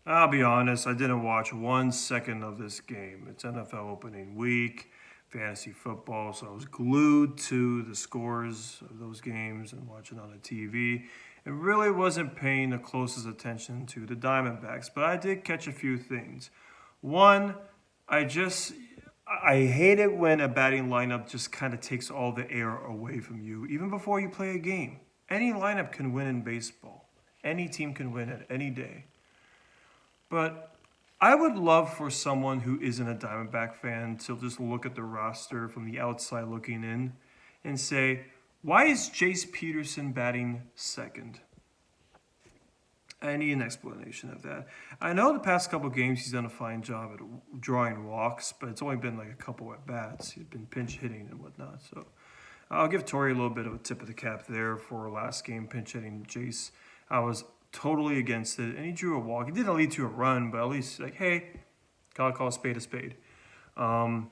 I'll be honest, I didn't watch 1 second of this game. It's NFL opening week, fantasy football, so I was glued to the scores of those games and watching on the TV. And really wasn't paying the closest attention to the Diamondbacks, but I did catch a few things. One, I just I hate it when a batting lineup just kind of takes all the air away from you, even before you play a game. Any lineup can win in baseball. Any team can win it any day. But I would love for someone who isn't a Diamondback fan to just look at the roster from the outside looking in and say, why is Jace Peterson batting second? I need an explanation of that. I know the past couple games he's done a fine job at drawing walks, but it's only been like a couple at bats. He's been pinch hitting and whatnot. So I'll give Torrey a little bit of a tip of the cap there for last game pinch hitting Jace. I was totally against it, and he drew a walk. He didn't lead to a run, but at least like, hey, gotta call a spade a spade. But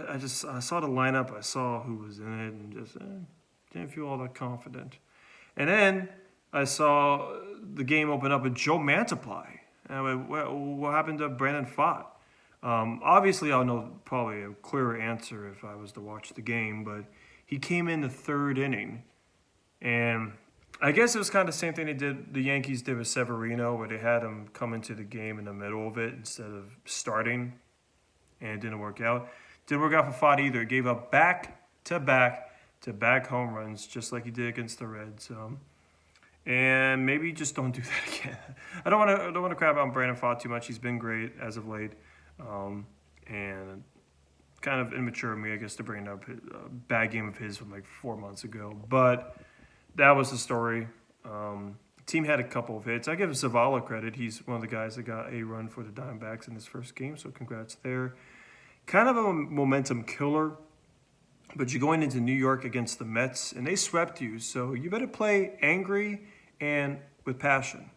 I saw the lineup, I saw who was in it, and just didn't feel all that confident. And then I saw the game open up with Joe Mantiply. And I went, what happened to Brandon Pfaadt? Obviously, I'll know probably a clearer answer if I was to watch the game, but he came in the third inning, and I guess it was kind of the same thing the Yankees did with Severino, where they had him come into the game in the middle of it instead of starting, and it didn't work out. Didn't work out for Pfaadt either. Gave up back-to-back home runs, just like he did against the Reds. And maybe just don't do that again. I don't want to crap on Brandon Pfaadt too much. He's been great as of late, and kind of immature of me, I guess, to bring up a bad game of his from like 4 months ago. But that was the story. Team had a couple of hits. I give Zavala credit. He's one of the guys that got a run for the Diamondbacks in his first game, so congrats there. Kind of a momentum killer, but you're going into New York against the Mets, and they swept you, so you better play angry and with passion.